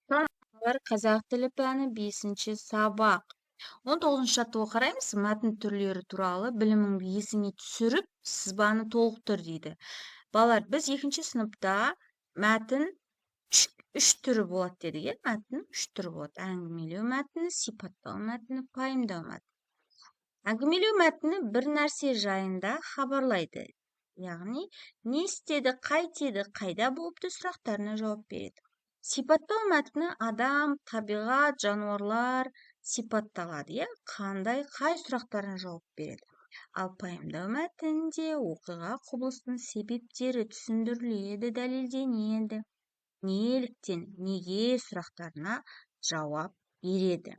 Var қазақ тілі пәні 5-ші сабақ. 19-ші жаттығуға қараймыз. Мәтін түрлері туралы біліміңді есіңе түсіріп, сызбаны толықтыр дейді. Балалар, біз 2-ші сыныпта мәтін үш түрі болады дедік, иә? Мәтін үш түрі болады. Әңгімелеу мәтіні, сипаттау мәтіні, пайымдау мәтіні. Әңгімелеу мәтіні бір нәрсе жайында хабарлайды. Яғни, не істеді, қайтеді, қайда болыпты сұрақтарына жауап береді. Сипаттау мәтіні адам, табиғат, жануарлар сипатталады, иә? Қай сұрақтарына жауап береді. Ал пайымдау мәтінінде оқиға құбылысының себептері түсіндіріледі, дәлелденеді. Неліктен, неге сұрақтарына жауап береді.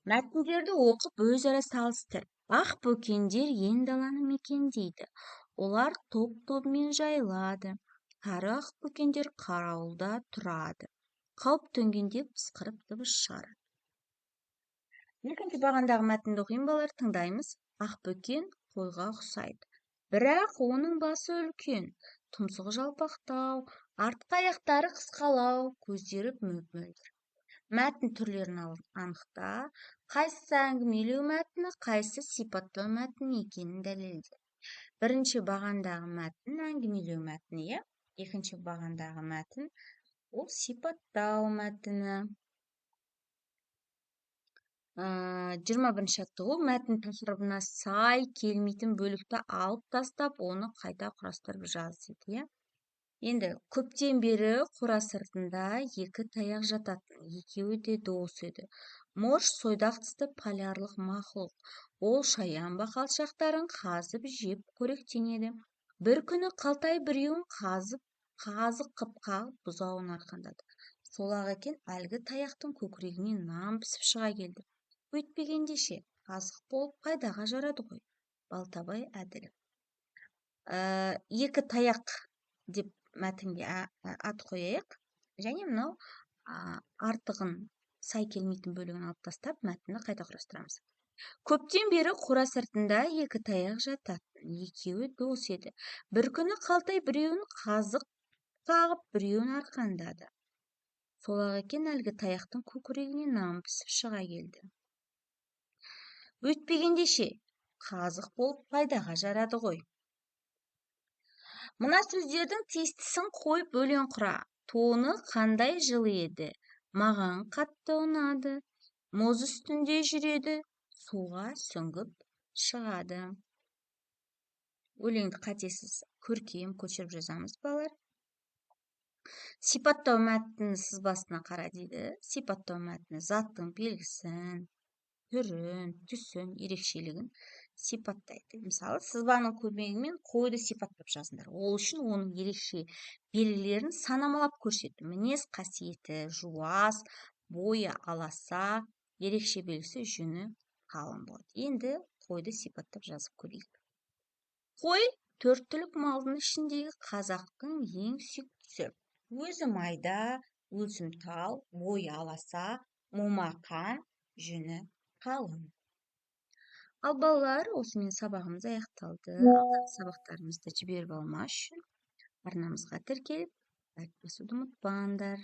Мәтіндерді оқып өзара салыстыр. Ақ бөкендер ен даланы мекендейді. Олар топ-тобымен жайылады. Кәрі ақ бөкендер қарауылда тұрады. Қауіп төнгенде пысқырып дыбыс шығарады. 2-ші бағандағы мәтінді оқимын, балалар, тыңдаймыз. Ақ бөкен қойға ұқсайды. Бірақ оның басы үлкен, тұмсығы жалпақтау, артқы аяқтары қысқалау, көздері мөп-мөлдір. Мәтін түрлерін анықта, қайсысы әңгімелеу мәтіні, қайсысы сипаттау мәтіні екенін дәлелде. 1-ші бағандағы мәтін әңгімелеу мәтіні, иә? 2-ші бағандағы мәтін ол сипаттау мәтіні. 21-ші жаттығу мәтін тақырыбына сай келмейтін бөлікті алып тастап, оны қайта құрастырып жаз дейді, иә? Енді көптен бері қора сыртында 2 таяқ жататын, екеуі де дос еді. Морж сойдақ тісті полярлық мақұлық. Ол шаян бақалшақтарын қазып жеп қоректенеді. Бір күні қалтай біреуін қазық қып қағып бұзауын арқандады. Сол-ақ екен әлгі таяқтың көкірегінен нан пісіп шыға келді. Өйтпегенде ше, қазық болып пайдаға жарады ғой. Балтабай әділов. 2 таяқ деп мәтінге ат қояйық. Және мынау артығын сай келмейтін бөлігін алып тастап, мәтінді қайта құрастырамыз. Көптен бері қора сыртында 2 таяқ жататын, екеуі дос еді. Бір күні қалтай біреуін қазық қағып, біреуін арқандады. Сол-ақ екен әлгі таяқтың көкірегінен нан пісіп шыға келді. Өйтпегенде ше, қазық болып пайдаға жарады ғой. Мына сөздердің тестісін қойып өлең құра. Тоны қандай жылы еді? Маған қатты ұнады. Мұз үстінде жүреді, суға сүңгіп шығады. Өлеңді қатесіз көркем көшіріп жазамыз, балалар. Сипаттау мәтіні сызбасына қара дейді. Сипаттау мәтіні заттың белгісін, түрін, түсін, ерекшелігін сипаттайды. Мысалы, сызбаның көмегімен қойды сипаттап жазыңдар. Ол үшін оның ерекше белгілерін санамалап көрсетті. Мінез қасиеті жуас, бойы аласа, ерекше белгісі жүні қалың болады. Енді қойды сипаттап жазып көрейік. Қой 4 түлік малдың ішіндегі қазақтың ең сүйіктісі. Өзі майда, өсімтал, бойы аласа, момақан, жүні қалың. Ал балалар, осымен сабағымыз аяқталды. Алдағы сабақтарымызды жіберіп алмас үшін арнамызға тіркеліп, лайк басуды ұмытпаңдар.